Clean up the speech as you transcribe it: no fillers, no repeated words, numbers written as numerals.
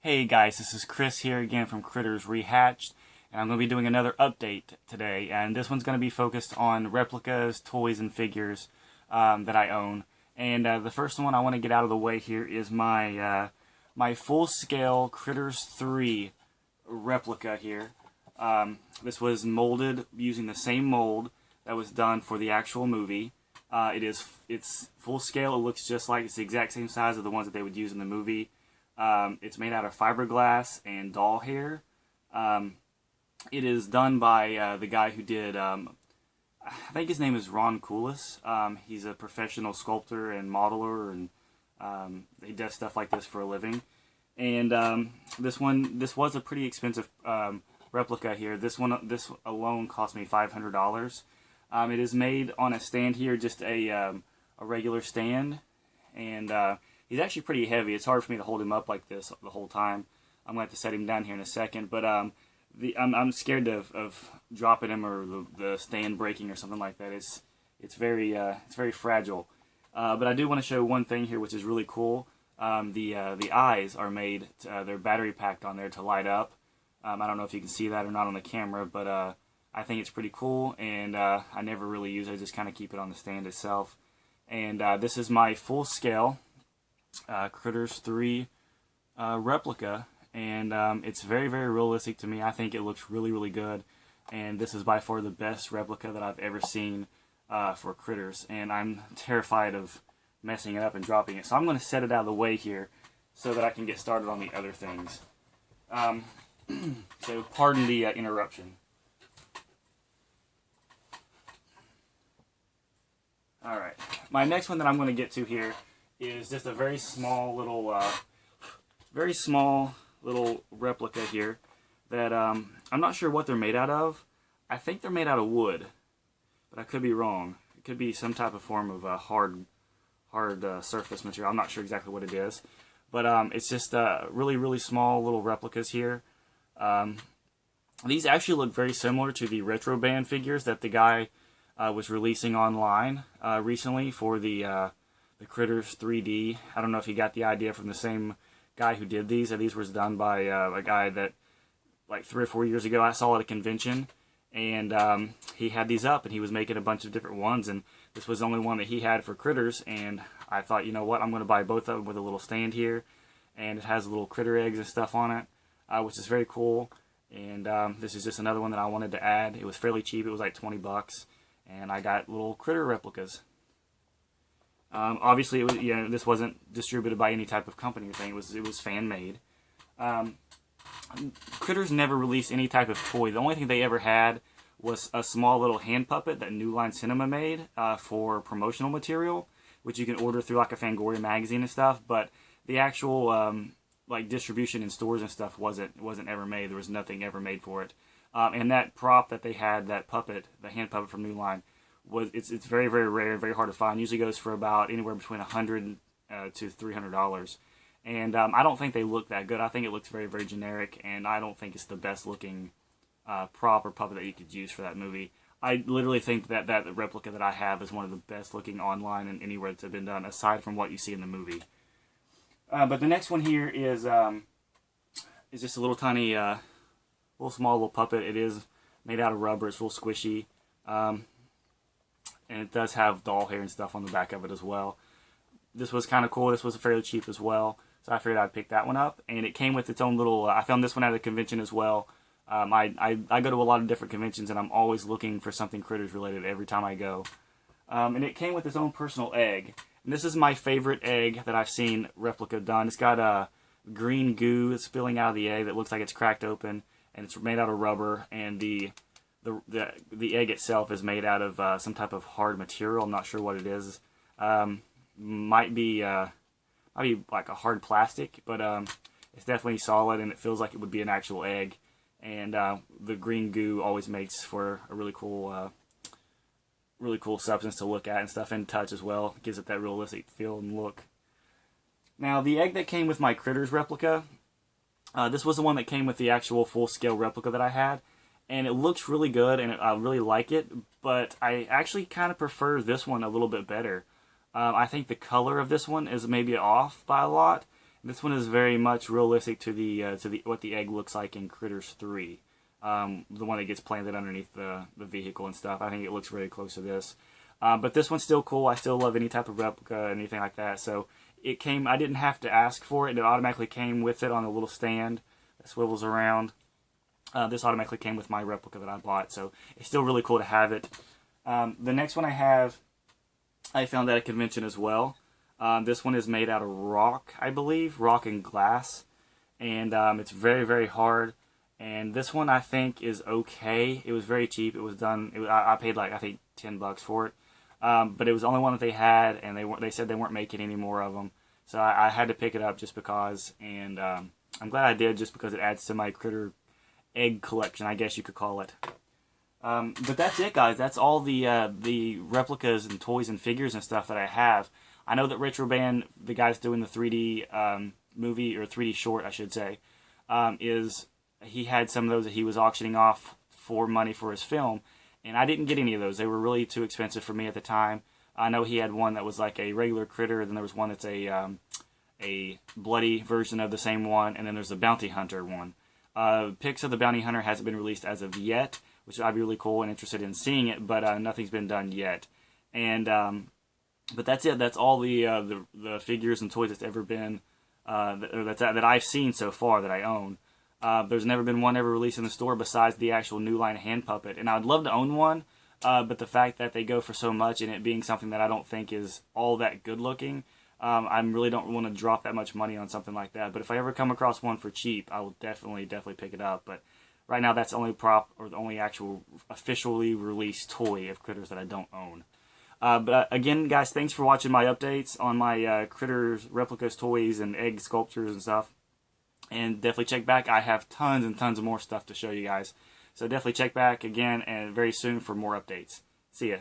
Hey guys, this is Chris here again from Critters Rehatched, and I'm going to be doing another update today, and this one's going to be focused on replicas, toys, and figures that I own. And the first one I want to get out of the way here is my full-scale Critters 3 replica here. This was molded using the same mold that was done for the actual movie. It's full scale. It looks just like it's the exact same size of the ones that they would use in the movie. It's made out of fiberglass and doll hair. It is done by the guy who did, I think his name is Ron Koulis. He's a professional sculptor and modeler, and he does stuff like this for a living. And this was a pretty expensive replica here. This alone cost me $500. It is made on a stand here, just a regular stand, and he's actually pretty heavy. It's hard for me to hold him up like this the whole time. I'm going to have to set him down here in a second, but I'm scared of dropping him or the stand breaking or something like that. It's very fragile. But I do want to show one thing here, which is really cool. The eyes are made. They're battery packed on there to light up. I don't know if you can see that or not on the camera, but I think it's pretty cool, and I never really use it. I just kind of keep it on the stand itself. And this is my full scale Critters 3 replica, and it's very realistic to me. I think it looks really good, and this is by far the best replica that I've ever seen for Critters, and I'm terrified of messing it up and dropping it. So I'm going to set it out of the way here so that I can get started on the other things. So pardon the interruption. Alright, my next one that I'm going to get to here is just a very small little replica here that I'm not sure what they're made out of. I think they're made out of wood, but I could be wrong. It could be some type of form of a hard surface material. I'm not sure exactly what it is, but it's just really small little replicas here. These actually look very similar to the retro band figures that the guy was releasing online recently for the Critters 3D. I don't know if he got the idea from the same guy who did these. These was done by a guy that, like 3 or 4 years ago, I saw at a convention, and he had these up, and he was making a bunch of different ones, and this was the only one that he had for Critters, and I thought, you know what, I'm going to buy both of them with a little stand here, and it has little critter eggs and stuff on it, which is very cool, and this is just another one that I wanted to add. It was fairly cheap. It was like 20 bucks, and I got little critter replicas. Obviously, this wasn't distributed by any type of company or thing. It was fan made. Critters never released any type of toy. The only thing they ever had was a small little hand puppet that New Line Cinema made for promotional material, which you can order through like a Fangoria magazine and stuff. But the actual like distribution in stores and stuff wasn't ever made. There was nothing ever made for it. And that prop that they had, that puppet, the hand puppet from New Line, it's very rare, very hard to find. Usually goes for about anywhere between $100 to $300, and I don't think they look that good. I think it looks very generic, and I don't think it's the best looking prop or puppet that you could use for that movie. I literally think that the replica that I have is one of the best looking online and anywhere that's been done, aside from what you see in the movie. But the next one here is just a little tiny, little puppet. It is made out of rubber. It's real squishy. And it does have doll hair and stuff on the back of it as well. This was kind of cool. This was fairly cheap as well, so I figured I'd pick that one up. And it came with its own little. I found this one at a convention as well. I go to a lot of different conventions, and I'm always looking for something Critters related every time I go. And it came with its own personal egg. And this is my favorite egg that I've seen replica done. It's got a green goo spilling out of the egg that looks like it's cracked open, and it's made out of rubber. And the egg itself is made out of some type of hard material. I'm not sure what it is. Might be like a hard plastic, but it's definitely solid, and it feels like it would be an actual egg. And the green goo always makes for a really cool substance to look at and stuff, and touch as well. It gives it that realistic feel and look. Now, the egg that came with my Critters replica, this was the one that came with the actual full-scale replica that I had. And it looks really good, and I really like it, but I actually kind of prefer this one a little bit better. I think the color of this one is maybe off by a lot, This one is very much realistic to the what the egg looks like in Critters 3. The one that gets planted underneath the vehicle and stuff. I think it looks very close to this. But this one's still cool. I still love any type of replica, anything like that. So it came, I didn't have to ask for it. It automatically came with it on a little stand that swivels around. This automatically came with my replica that I bought. So it's still really cool to have it. The next one I have, I found at a convention as well. This one is made out of rock, I believe, rock and glass. And it's very, very hard. And this one I think is okay. It was very cheap. It was done. I paid like I think $10 for it, but it was the only one that they had, and they said they weren't making any more of them. So I had to pick it up just because, and I'm glad I did just because it adds to my critter egg collection, I guess you could call it. But that's it, guys. That's all the replicas and toys and figures and stuff that I have. I know that Retroband, the guys doing the 3D movie or 3D short, I should say, he had some of those that he was auctioning off for money for his film, and I didn't get any of those. They were really too expensive for me at the time. I know he had one that was like a regular critter, and then there was one that's a bloody version of the same one, and then there's a bounty hunter one. Pics of the bounty hunter hasn't been released as of yet, which I'd be really cool and interested in seeing it, but nothing's been done yet. And but that's it. That's all the figures and toys that's ever been that I've seen so far that I own. There's never been one ever released in the store besides the actual New Line hand puppet, and I'd love to own one, but the fact that they go for so much and it being something that I don't think is all that good looking, I really don't want to drop that much money on something like that. But if I ever come across one for cheap, I will definitely pick it up. But right now, that's the only prop or the only actual officially released toy of Critters that I don't own. But again, guys, thanks for watching my updates on my Critters, Replicas, toys, and egg sculptures and stuff. And definitely check back. I have tons and tons of more stuff to show you guys. So definitely check back again and very soon for more updates. See ya.